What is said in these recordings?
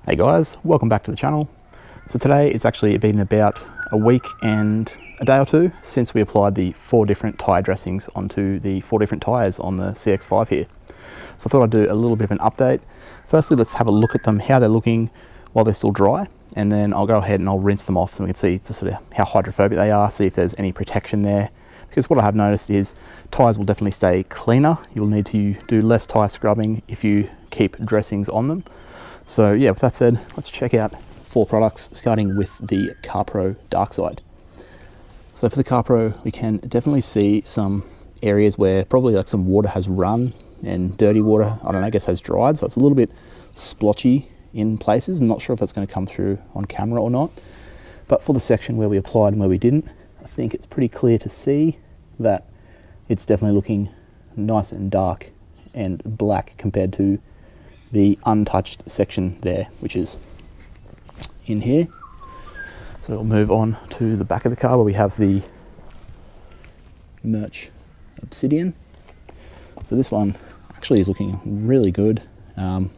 Hey guys, welcome back to the channel. So today it's actually been about a week and a day or two since we applied the 4 different tyre dressings onto the 4 different tyres on the CX-5 here. So I thought I'd do a little bit of an update. Firstly, let's have a look at them, how they're looking while they're still dry, and then I'll go ahead and I'll rinse them off so we can see just sort of how hydrophobic they are, see if there's any protection there. Because what I have noticed is tyres will definitely stay cleaner. You'll need to do less tyre scrubbing if you keep dressings on them. So yeah, with that said, let's check out 4 products, starting with the Carpro Darkside. So for the Carpro, we can definitely see some areas where probably like some water has run and dirty water, I don't know, I guess has dried. So it's a little bit splotchy in places. I'm not sure if that's going to come through on camera or not. But for the section where we applied and where we didn't, I think it's pretty clear to see that it's definitely looking nice and dark and black compared to the untouched section there, which is in here. So we'll move on to the back of the car where we have the Mirch Obsidian. So this one actually is looking really good. Now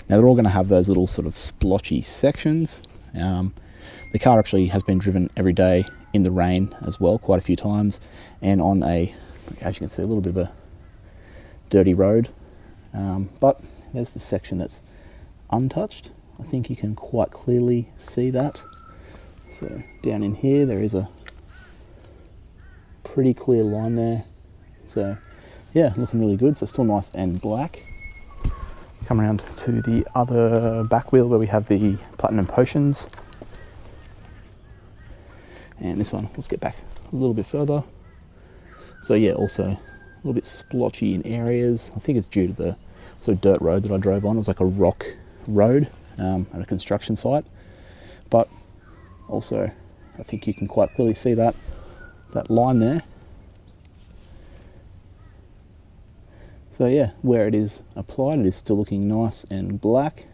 they're all going to have those little sort of splotchy sections. The car actually has been driven every day in the rain as well, quite a few times, and on a, as you can see, a little bit of a dirty road. But there's the section that's untouched. I think you can quite clearly see that. So down in here, there is a pretty clear line there. So yeah, looking really good. So still nice and black. Come around to the other back wheel where we have the Platinum Potions. And this one, let's get back a little bit further. So yeah, also a little bit splotchy in areas. I think it's due to the sort of dirt road that I drove on. It was like a rock road at a construction site. But also, I think you can quite clearly see that line there. So yeah, where it is applied, it is still looking nice and black.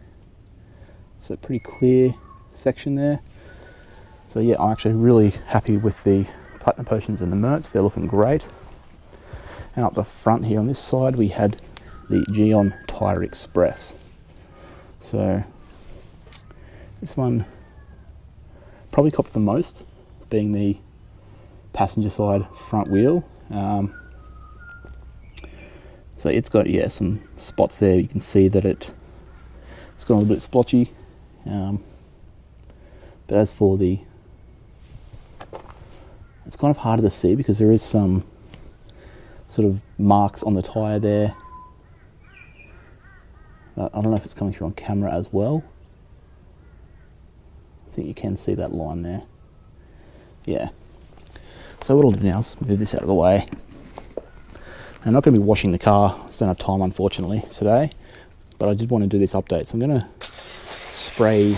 So pretty clear section there. So yeah, I'm actually really happy with the Platinum Potions and the Mirch. They're looking great. And up the front here on this side, we had the Gyeon Tyre Express. So this one probably copped the most, being the passenger side front wheel. So it's got, yeah, some spots there. You can see that it's got a little bit splotchy. But as for the, it's kind of harder to see because there is some sort of marks on the tyre there. I don't know if it's coming through on camera as well. I think you can see that line there. Yeah. So what I'll do now is move this out of the way. I'm not going to be washing the car. I just don't have time, unfortunately, today. But I did want to do this update. So I'm going to spray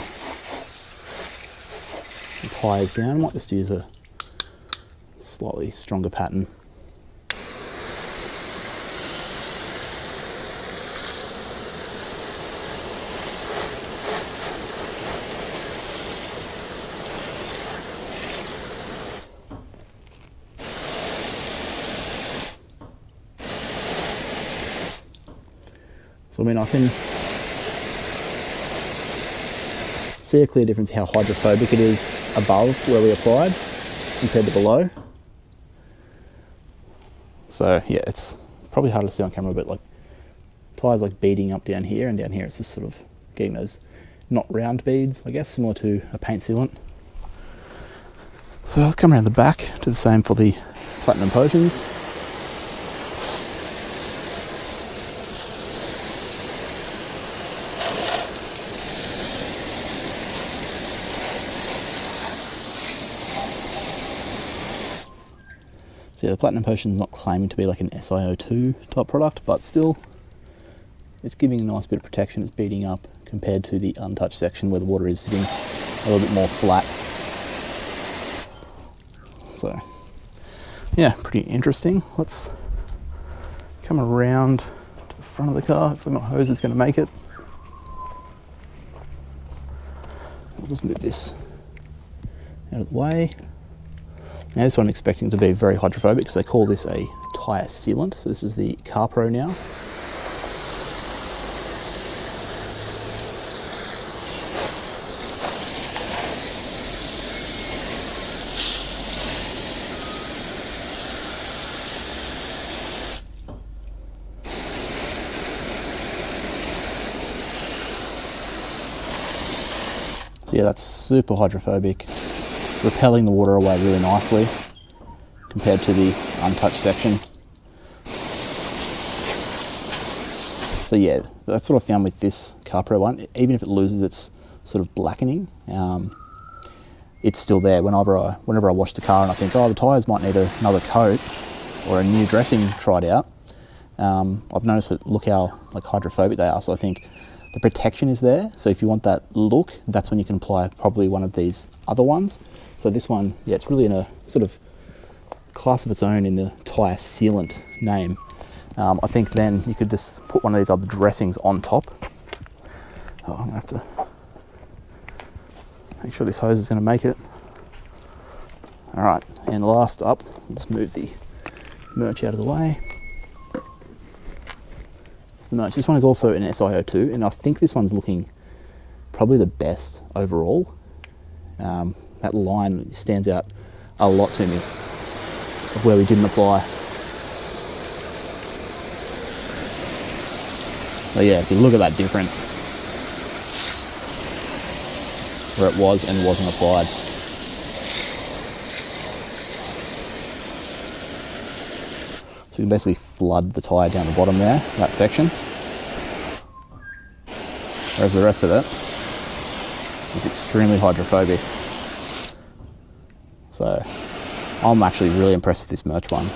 the tyres down. I might just use a slightly stronger pattern. So I mean, I can see a clear difference how hydrophobic it is above where we applied compared to below. So yeah, it's probably hard to see on camera, but like tyres like beading up down here, and down here it's just sort of getting those not round beads, I guess, similar to a paint sealant. So let's come around the back, do the same for the Platinum Potions. So yeah, the Platinum Potion is not claiming to be like an SiO2 type product, but still, it's giving a nice bit of protection. It's beating up compared to the untouched section where the water is sitting a little bit more flat. So yeah, pretty interesting. Let's come around to the front of the car. Hopefully my hose is going to make it. I'll just move this out of the way. Now this one I'm expecting to be very hydrophobic because they call this a tyre sealant. So this is the Carpro now. So yeah, that's super hydrophobic, repelling the water away really nicely compared to the untouched section. So yeah, that's what I found with this Carpro one. Even if it loses its sort of blackening, it's still there whenever I wash the car and I think, oh, the tyres might need another coat or a new dressing tried out. I've noticed that, look how like hydrophobic they are. So I think the protection is there. So if you want that look, that's when you can apply probably one of these other ones. So this one, yeah, it's really in a sort of class of its own in the tyre sealant name. I think then you could just put one of these other dressings on top. Oh, I'm gonna have to make sure this hose is gonna make it. All right, and last up, let's move the Mirch out of the way. The Mirch. This one is also an SiO2, and I think this one's looking probably the best overall. That line stands out a lot to me of where we didn't apply. So yeah, if you look at that difference where it was and wasn't applied. So you can basically flood the tyre down the bottom there, that section. Whereas the rest of it is extremely hydrophobic. So I'm actually really impressed with this Mirch one. I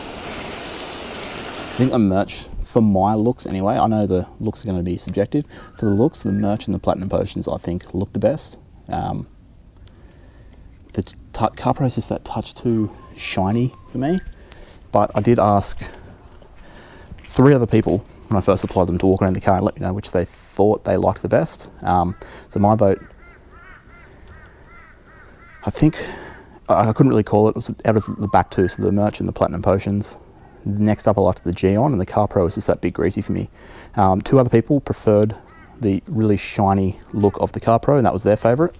think the Mirch, for my looks anyway, I know the looks are going to be subjective. For the looks, the Mirch and the Platinum Potions I think look the best. The Carpro is just that touch too shiny for me. But I did ask 3 other people when I first applied them to walk around the car and let me know which they thought they liked the best. So my vote, I think, I couldn't really call it. It was out of the back two, so the Mirch and the Platinum Potions. Next up I liked the Gyeon, and the Carpro was just that bit greasy for me. 2 other people preferred the really shiny look of the Carpro, and that was their favourite.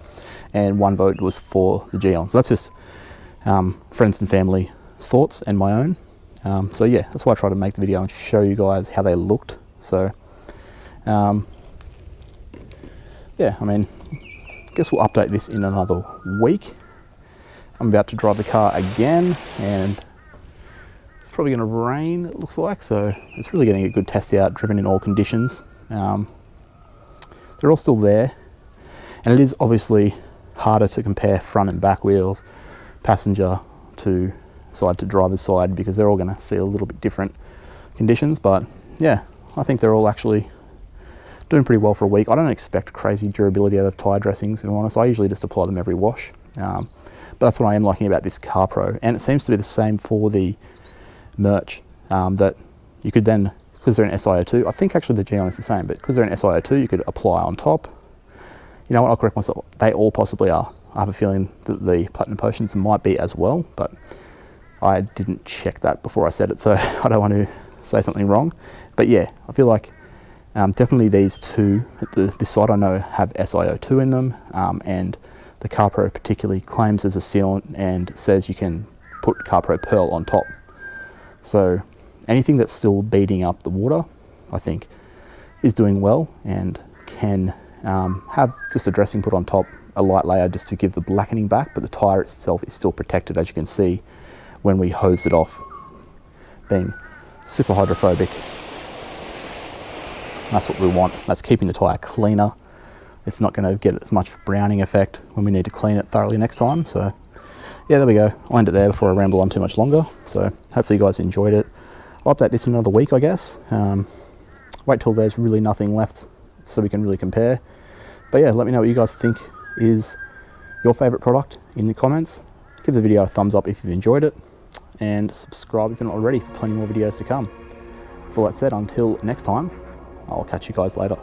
And 1 vote was for the Gyeon. So that's just friends and family thoughts and my own. So yeah, that's why I tried to make the video and show you guys how they looked. So yeah, I mean, I guess we'll update this in another week. I'm about to drive the car again, and it's probably going to rain, it looks like, so it's really getting a good test out, driven in all conditions. They're all still there, and it is obviously harder to compare front and back wheels, passenger to side to driver's side, because they're all going to see a little bit different conditions. But yeah, I think they're all actually doing pretty well for a week. I don't expect crazy durability out of tyre dressings, if I'm honest. I usually just apply them every wash. But that's what I am liking about this Carpro, and it seems to be the same for the Mirch, that you could then, because they're an SiO2, I think actually the Gyeon is the same, but because they're an SiO2 you could apply on top. You know what, I'll correct myself, they all possibly are. I have a feeling that the Platinum Potions might be as well, but I didn't check that before I said it, so I don't want to say something wrong. But yeah, I feel like definitely these 2 at this side I know have SiO2 in them, and the Carpro particularly claims as a sealant and says you can put Carpro Pearl on top. So anything that's still beating up the water, I think, is doing well, and can have just a dressing put on top, a light layer just to give the blackening back, but the tyre itself is still protected, as you can see when we hosed it off, being super hydrophobic. That's what we want. That's keeping the tyre cleaner. It's not going to get as much browning effect when we need to clean it thoroughly next time. So yeah, there we go. I'll end it there before I ramble on too much longer. So hopefully you guys enjoyed it. I'll update this in another week, I guess. Wait till there's really nothing left so we can really compare. But yeah, let me know what you guys think is your favourite product in the comments. Give the video a thumbs up if you've enjoyed it, and subscribe if you're not already for plenty more videos to come. With all that said, until next time, I'll catch you guys later.